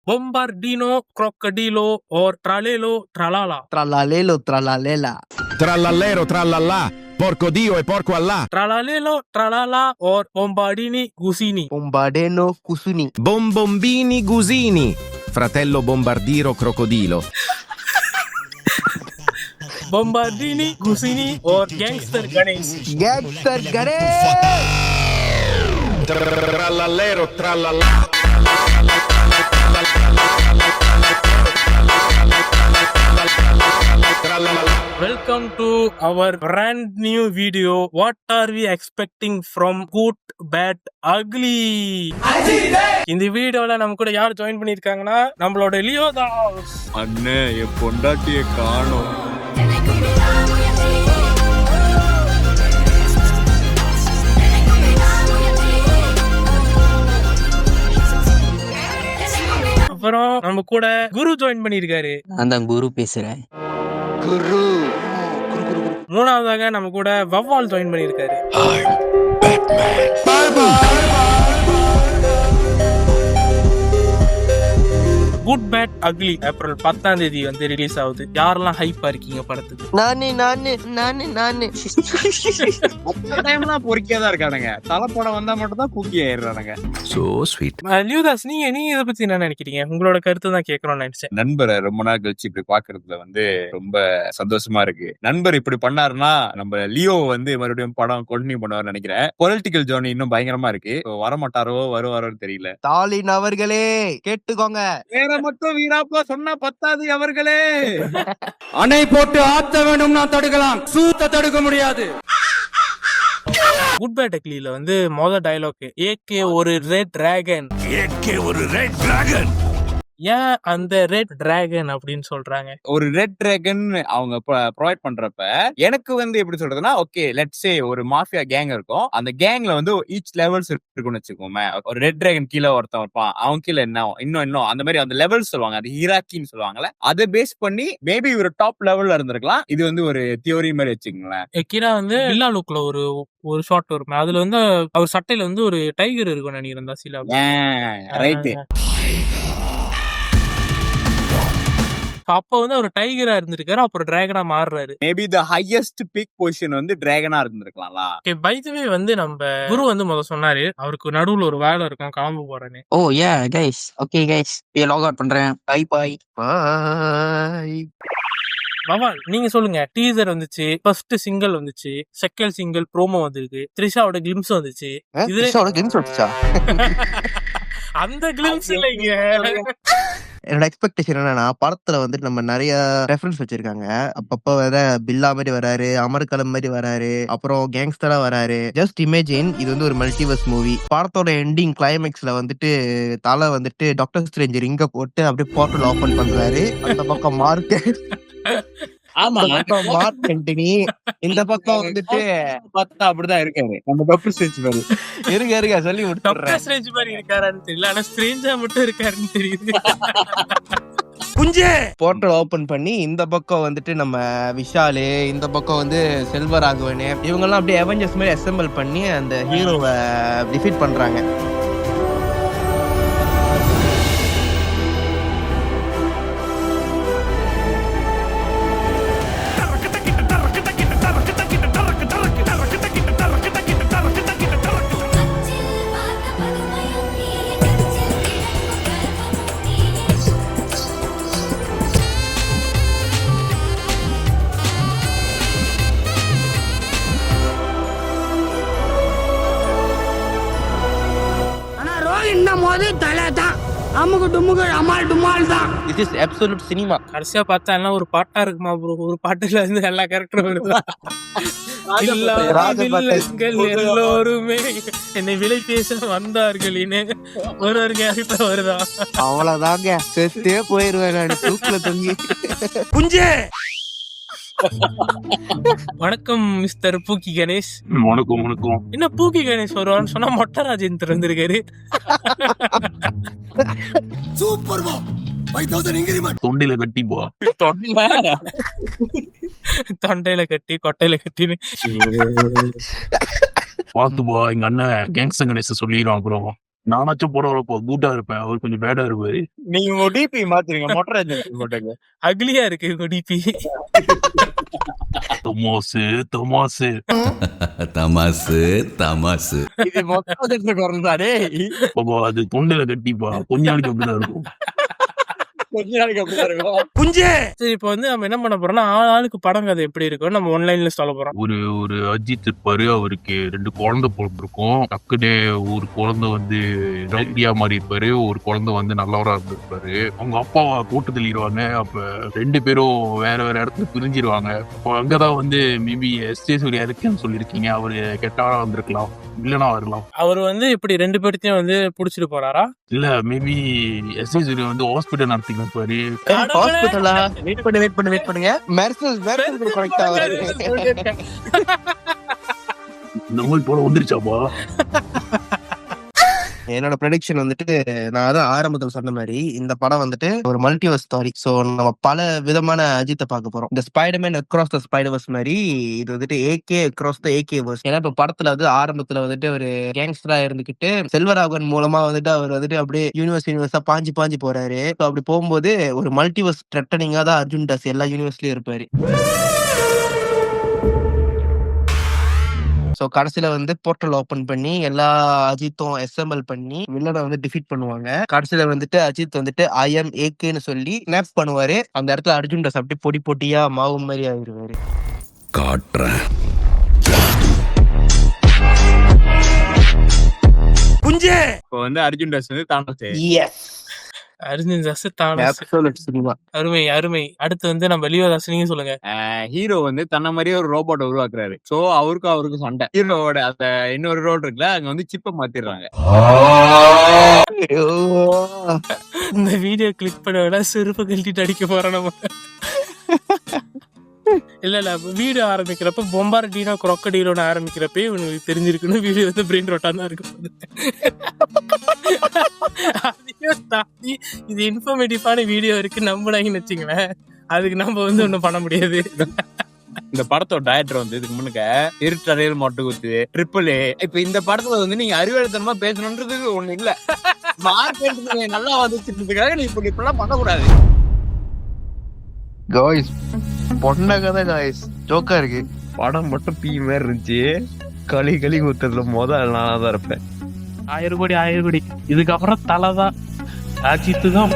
Bombardino, crocodilo or tralelo, tralala. Tralalelo, tralalela. Trallallero, trallallà, porco Dio e porco Allah. Tralalelo, tralala or bombardini, gusini. Bombardeno, cusuni. Bombombini gusini, fratello bombardiro crocodilo. Bombardini, gusini or gangster Ganesh. Gangster Ganesh! Trallallero, trallallà. Welcome to our brand new video. What are we expecting from Good, Bad, Ugly? இந்த வீடியோல நம்ம கூட யார் join பண்ணிருக்காங்கன்னா நம்மளோட Leo Das. அண்ணே என் பொண்டாட்டியை காணோம். அப்புறம் நம்ம கூட குரு ஜாயின் பண்ணிருக்காரு. அந்த குரு பேசுறேன். குரு. மூணாவதாக நம்ம கூட வவ்வால் ஜாயின் பண்ணிருக்காரு. குட் பேட் அக்லி ஏப்ரல் 10ஆம் தேதி வந்து ரிலீஸ் ஆகுது. யாரெல்லாம் ஹைப்பா இருக்கீங்க படத்துக்கு? நானு டைம்லாம் பொறுக்கியாதான் இருக்கானுங்க. தலைப்படம் வந்தா மட்டும் தான் குக்கி ஆயிடுறானுங்க. So sweet. லியோதாஸ், நீங்க இதை பத்தி என்ன நினைக்கிறீங்க? உங்களோட கருத்து தான் கேட்கணும்னு நினைச்சேன். நண்பரை ரொம்ப நாள் கழிச்சு இப்படி பாக்குறதுல வந்து ரொம்ப சந்தோஷமா இருக்கு. நண்பர் இப்படி பண்ணாருன்னா நம்ம லியோ வந்து மறுபடியும் படம் கண்டினியூ பண்ணுவார்னு நினைக்கிறேன். பொலிட்டிக்கல் ஜோனி இன்னும் பயங்கரமா இருக்கு. வரமாட்டாரோ வருவாரோன்னு தெரியல. ஸ்டாலின் அவர்களே கேட்டுக்கோங்க. வேற மட்டும் வீராப்பா சொன்னா பத்தாது அவர்களே. அணை போட்டு ஆத்த வேண்டும், நான் தடுக்கலாம், சூத்த தடுக்க முடியாது. குட் பேட் அக்லில வந்து மொதல் டயலாக் ஏகே ஒரு ரெட் டிராகன். ஏன் அந்த ரெட் டிராகன் அப்படின்னு சொல்றாங்க? ஒரு ரெட் டிராகன் அவங்க ப்ரொவைட் பண்றப்ப எனக்கு வந்து எப்படி சொல்றதுன்னா, ஓகே லெட்ஸ் சே ஒரு மாஃபியா கேங் இருக்கும். அந்த கேங்ல வந்து ஈச் லெவல்ஸ் இருக்குன்னு வச்சுக்கோமே. ஒரு ரெட் டிராகன் கீழே ஒருத்தன் இருப்பான், அவன் கீழே என்ன இன்னும் அந்த மாதிரி அந்த லெவல்ஸ் சொல்லுவாங்க. அது ஹீராக்கின்னு சொல்லுவாங்கல்ல. அதை பேஸ் பண்ணி மேபி ஒரு டாப் லெவல்ல இருந்திருக்கலாம். இது வந்து ஒரு தியோரி மாதிரி வச்சுக்கோங்களேன். கீரா வந்து வில்லா லுக்ல ஒரு ஷாட் வரும். அதுல வந்து அவர் சட்டையில வந்து ஒரு டைகர் இருக்கும் நினைக்கிறேன். தான் சில ரைட். அப்ப வந்து ஒரு டைகரா இருந்திருக்காரு, அப்புறம் டிராகனா மாறுறாரு. Maybe the highest peak position வந்து டிராகனா இருந்திருக்கலாம்ல. ஓகே, பை தி வே வந்து நம்ம குரு வந்து முதல்ல சொன்னாரு அவருக்கு நடுவுல ஒரு வேலை இருக்கும், கிளம்ப போறேன்னு. Oh yeah guys, okay guys, log out பண்றேன். Bye bye bye. பவால், நீங்க சொல்லுங்க. டீசர் வந்துச்சு, ஃபர்ஸ்ட் சிங்கிள் வந்துச்சு, செகண்ட் சிங்கிள் ப்ரோமோ வந்திருக்கு, த்ரிஷாவோட கிளிம்ஸ் வந்துச்சு. த்ரிஷாவோட கிளிம்ஸ் வந்துச்சா? அந்த கிளிம்ஸ் இல்லைங்க. என்னோட எக்ஸ்பெக்டேஷன் என்னன்னா, படத்துல வந்துட்டு நம்ம நிறைய ரெஃபரன்ஸ் வச்சிருக்காங்க. அப்பப்ப வேற பில்லா மாதிரி வராரு, அமர்கலம் மாதிரி வராரு, அப்புறம் கேங்ஸ்டரா வராரு. ஜஸ்ட் இமேஜின் இது வந்து ஒரு மல்டிவர்ஸ் மூவி. படத்தோட எண்டிங் கிளைமேக்ஸ்ல வந்துட்டு தலை வந்துட்டு டாக்டர் ஸ்ட்ரேஞ்ச் ரிங்க போட்டு அப்படியே போர்ட்டல் ஓபன் பண்றாரு. அந்த பக்கம் மார்க், ஆமா மார்க் ஆண்டனி, இந்த பக்கம் வந்துட்டு பார்த்தா அப்படிதான் இருக்காரு. நம்ம டாக்டர் ஸ்ட்ரேஞ்ச் மாதிரி இருங்க சொல்லி டாக்டர் விட்டுறேன். ஸ்ட்ரேஞ்ச் மாதிரி இருக்காரான்னு தெரியல, ஆனா ஸ்ட்ரேஞ்சா மட்டும் இருக்காருன்னு தெரியுது. குஞ்சே போர்ட்டல் ஓபன் பண்ணி இந்த பக்கம் வந்துட்டு நம்ம விஷாலு, இந்த பக்கம் வந்து செல்வராகவன், இவங்கெல்லாம் அப்படியே அவெஞ்சர்ஸ் மாதிரி அசெம்பிள் பண்ணி அந்த ஹீரோவை டிஃபீட் பண்றாங்க. ஆனா ரோல் போது தலை தான், அமுகு டுமுகு அமால் டுமால் தான். This is absolute cinema. கடைசியா பார்த்தா எல்லாம் ஒரு பாட்டா இருக்குமா ப்ரோ? ஒரு பாட்டுல இருந்து எல்லா கேரக்டரும் வருதா? எல்லோருமே என்னை விலை பேச வந்தார்களே ஒரு கேரக்டர் வருதா? அவ்வளவுதாங்க, செத்தே போயிருவேன் நான் தூக்குல தொங்கி. குஞ்சே வணக்கம் மிஸ்டர் பூக்கி கணேஷ். வணக்கம். என்ன பூக்கி கணேஷ் வருவான்னு சொன்னா மொட்டை ராஜேந்திரன் வந்திருக்காரு. சூப்பர் பா, 5000 இன்கிரிமென்ட். தொண்டில கட்டி போ, தொண்டையில கட்டி கொட்டையில கட்டின்னு பாத்து போ. எங்க அண்ணன் கேங்ஸ்டர் கணேஷ் சொல்லிடுவான். அப்புறம் நானாச்சும் போறவளப்போ கூட்டா இருப்பேன், அவர் கொஞ்சம் பேடா இருப்பாரு. நீங்க உங்க டிபி மாத்துறீங்க, மொட்டராஜன் போட்டுங்க. அக்லியா இருக்கு உங்க டிபி. தமாசு தமாசு. தமாசு தமாசு. இது மொட்டராஜன் குரல் தானே. பாப்பா அது தொண்டையில கட்டிப்பா, கொஞ்ச நாளைக்கு அப்படிதான் இருக்கும். கொஞ்ச நாளைக்கு அப்படிதான் இருக்கும். குஞ்சே சரி, இப்போ வந்து நம்ம என்ன பண்ண போறோம்னா ஆளுக்கு படம் கதை எப்படி இருக்கும் நம்ம ஒன்லைன்ல சொல்ல போறோம். ஒரு அஜித் இருப்பாரு, அவருக்கு 2 குழந்தை பிறந்திருக்கும். டக்குனே ஒரு குழந்தை வந்து ரவுடியா மாறி இருப்பாரு, ஒரு குழந்தை வந்து நல்லவரா இருந்திருப்பாரு. அவங்க அப்பாவை போட்டு தள்ளிடுவாங்க. அப்ப 2 பேரும் வேற வேற இடத்துல பிரிஞ்சிருவாங்க. அப்போ அங்கதான் வந்து மேபி எஸ்.ஜே. சூர்யா இருக்குன்னு சொல்லியிருக்கீங்க, அவரு கெட்டவரா வந்திருக்கலாம், இல்லனா வரலாம். அவர் வந்து இப்படி 2 பேர்த்தையும் வந்து புடிச்சிட்டு போறாரா? இல்ல மேபி எஸ்.ஜே. சூர்யா வந்து ஹாஸ்பிட்டல் நடத்திட்டு இருப்பாரு. ஹாஸ்பிட்டலா? வெயிட் பண்ணுங்க. மெர்சல் கரெக்டா வருது. இந்த மாதிரி போல வந்துருச்சாப்பா. என்னோட ப்ரெடிக்ஷன் வந்துட்டு நான் அதான் ஆரம்பத்தில் சொன்ன மாதிரி இந்த படம் வந்துட்டு ஒரு மல்டிவர்ஸ் ஸ்டோரி. ஸோ நம்ம பல விதமான அஜித்தை பார்க்க போறோம். இந்த ஸ்பைடர்மேன் அக்ராஸ் த ஸ்பைடர்வர்ஸ் மாதிரி இது வந்துட்டு AK across the AK verse. ஏன்னா இப்ப படத்துல வந்து ஆரம்பத்துல வந்துட்டு ஒரு கேங்ஸ்டரா இருந்துகிட்டு செல்வராகவன் மூலமா வந்துட்டு அவர் வந்துட்டு அப்படியே யூனிவர்ஸா பாஞ்சு போறாரு. ஸோ அப்படி போகும்போது ஒரு மல்டிவர்ஸ் த்ரெட்டனிங்கா தான் அர்ஜுன் தாஸ் எல்லா யூனிவர்ஸ்லயும் இருப்பாரு. ஸோ கடைசியில வந்து போர்ட்டல் ஓபன் பண்ணி எல்லா அஜித்தும் எஸ்எம்எல் பண்ணி வில்லனை வந்து டிஃபீட் பண்ணுவாங்க. கடைசியில வந்துட்டு அஜித் வந்துட்டு ஐஎம் ஏகேன்னு சொல்லி ஸ்னாப் பண்ணுவாரு. அந்த இடத்துல அர்ஜுன் தாஸ் அப்படி பொடி பொடியா மாவு மாதிரி ஆயிடுவாரு. காட்டுறேன். குஞ்சே இப்போ வந்து அர்ஜுன் தாஸ் வந்து Thanos. Arjun Das Thanos. Absolute cinema. அருமை. அடுத்து வந்து நம்ம லியோ தாஸ், நீங்க சொல்லுங்க. ஹீரோ வந்து தன்னை மாதிரியே ஒரு ரோபோட்டை உருவாக்குறாரு. சோ அவருக்கும் சண்டை. ஹீரோவோட அந்த இன்னொரு ரோட் இருக்குல்ல, அங்க வந்து சிப்பை மாத்திடுறாங்க. இந்த வீடியோ கிளிக் பண்ண விட செருப்பு கழட்டிட்டு அடிக்க போறோம் நம்ம. இல்ல வீடியோ ஆரம்பிக்கிறப்ப பொம்பார்டினோ crocodile ஆரம்பிக்கிறப்பே உங்களுக்கு தெரிஞ்சிருக்கணும் வீடியோ வந்து பிரெயின் ரோட்டா தான் இருக்கும். அதையும் தாண்டி இது இன்ஃபர்மேட்டிவான வீடியோ இருக்கு நம்பினாங்கன்னு வச்சுங்களேன், அதுக்கு நம்ம வந்து ஒண்ணும் பண்ண முடியாது. இந்த படத்தோட டைரக்டர் வந்து இதுக்கு முன்னுக்க இருட்டறையில் மொட்டை குத்து AAA. இப்ப இந்த படத்துல வந்து நீங்க அறிவாளித்தனமா பேசணுன்றது ஒண்ணு இல்ல, மார்க்கெட் நல்லா வந்துச்சுன்றதுக்காக நீ இப்பெல்லாம் பண்ணக்கூடாது. காய்ஸ் பொண்ண கதை காய்ஸ் ஜோக்கா இருக்கு. படம் மட்டும் பீ மாதிரி இருந்துச்சு. களி ஊத்துறதுல முதல் நானா தான் இருப்பேன். 1000 கோடி இதுக்கப்புறம் தலைதான் அஜித்து தான்